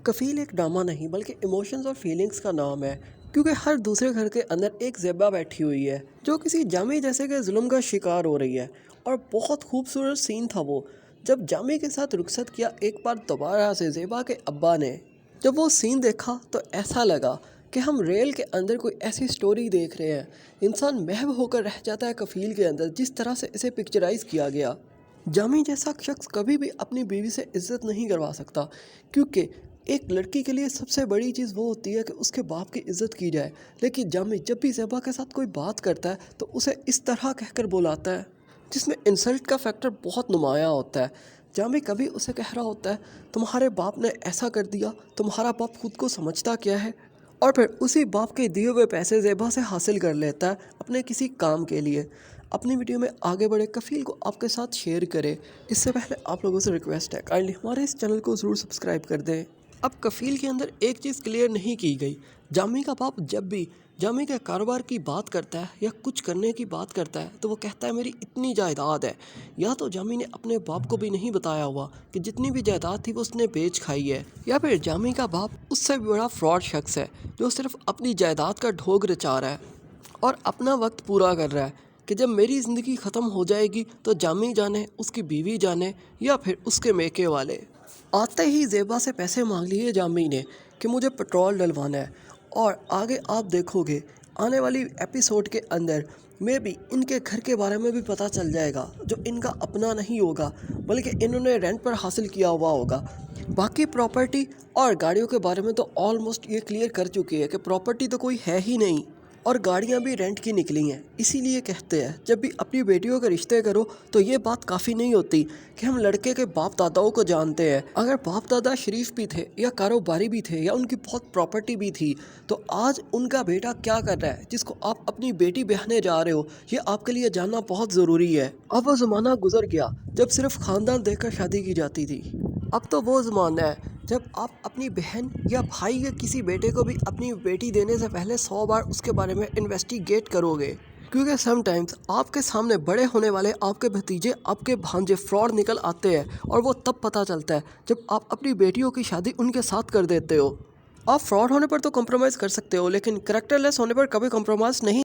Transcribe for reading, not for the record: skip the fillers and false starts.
کفیل ایک ڈرامہ نہیں بلکہ ایموشنز اور فیلنگز کا نام ہے، کیونکہ ہر دوسرے گھر کے اندر ایک زیبا بیٹھی ہوئی ہے جو کسی جامی جیسے کہ ظلم کا شکار ہو رہی ہے۔ اور بہت خوبصورت سین تھا وہ، جب جامی کے ساتھ رخصت کیا ایک بار دوبارہ سے زیبا کے ابا نے۔ جب وہ سین دیکھا تو ایسا لگا کہ ہم ریل کے اندر کوئی ایسی سٹوری دیکھ رہے ہیں۔ انسان محو ہو کر رہ جاتا ہے کفیل کے اندر، جس طرح سے اسے پکچرائز کیا گیا۔ جامی جیسا شخص کبھی بھی اپنی بیوی سے عزت نہیں کروا سکتا، کیونکہ ایک لڑکی کے لیے سب سے بڑی چیز وہ ہوتی ہے کہ اس کے باپ کی عزت کی جائے۔ لیکن جامی جب بھی زیبا کے ساتھ کوئی بات کرتا ہے تو اسے اس طرح کہہ کر بلاتا ہے، جس میں انسلٹ کا فیکٹر بہت نمایاں ہوتا ہے۔ جامی کبھی اسے کہہ رہا ہوتا ہے تمہارے باپ نے ایسا کر دیا، تمہارا باپ خود کو سمجھتا کیا ہے، اور پھر اسی باپ کے دیے ہوئے پیسے زیبا سے حاصل کر لیتا ہے اپنے کسی کام کے لیے۔ اپنی ویڈیو میں آگے بڑھے، کفیل کو آپ کے ساتھ شیئر کرے۔ اس سے پہلے آپ لوگوں سے ریکویسٹ ہے کائنڈلی ہمارے اس چینل کو ضرور سبسکرائب کر دیں۔ اب کفیل کے اندر ایک چیز کلیئر نہیں کی گئی، جامی کا باپ جب بھی جامی کے کاروبار کی بات کرتا ہے یا کچھ کرنے کی بات کرتا ہے تو وہ کہتا ہے میری اتنی جائیداد ہے۔ یا تو جامی نے اپنے باپ کو بھی نہیں بتایا ہوا کہ جتنی بھی جائیداد تھی وہ اس نے بیچ کھائی ہے، یا پھر جامی کا باپ اس سے بھی بڑا فراڈ شخص ہے جو صرف اپنی جائیداد کا ڈھوگ رچا رہا ہے اور اپنا وقت پورا کر رہا ہے کہ جب میری زندگی ختم ہو جائے گی تو جامی جانے، اس کی بیوی جانے، یا پھر اس کے میکے والے۔ آتے ہی زیبا سے پیسے مانگ لیے جامی نے کہ مجھے پٹرول ڈلوانا ہے، اور آگے آپ دیکھو گے آنے والی ایپیسوڈ کے اندر میں بھی ان کے گھر کے بارے میں بھی پتہ چل جائے گا، جو ان کا اپنا نہیں ہوگا بلکہ انہوں نے رینٹ پر حاصل کیا ہوا ہوگا۔ باقی پراپرٹی اور گاڑیوں کے بارے میں تو آلموسٹ یہ کلیئر کر چکی ہے کہ پراپرٹی تو کوئی ہے ہی نہیں، اور گاڑیاں بھی رینٹ کی نکلی ہیں۔ اسی لیے کہتے ہیں جب بھی اپنی بیٹیوں کے رشتے کرو تو یہ بات کافی نہیں ہوتی کہ ہم لڑکے کے باپ داداؤں کو جانتے ہیں۔ اگر باپ دادا شریف بھی تھے یا کاروباری بھی تھے یا ان کی بہت پراپرٹی بھی تھی، تو آج ان کا بیٹا کیا کر رہا ہے جس کو آپ اپنی بیٹی بہانے جا رہے ہو، یہ آپ کے لیے جاننا بہت ضروری ہے۔ اب وہ زمانہ گزر گیا جب صرف خاندان دیکھ کر شادی کی جاتی تھی۔ اب تو وہ زمانہ ہے جب آپ اپنی بہن یا بھائی یا کسی بیٹے کو بھی اپنی بیٹی دینے سے پہلے 100 بار اس کے بارے میں انویسٹیگیٹ کرو گے، کیونکہ سم ٹائمز آپ کے سامنے بڑے ہونے والے آپ کے بھتیجے، آپ کے بھانجے فراڈ نکل آتے ہیں، اور وہ تب پتہ چلتا ہے جب آپ اپنی بیٹیوں کی شادی ان کے ساتھ کر دیتے ہو۔ آپ فراڈ ہونے پر تو کمپرومائز کر سکتے ہو، لیکن کریکٹر لیس ہونے پر کبھی کمپرومائز نہیں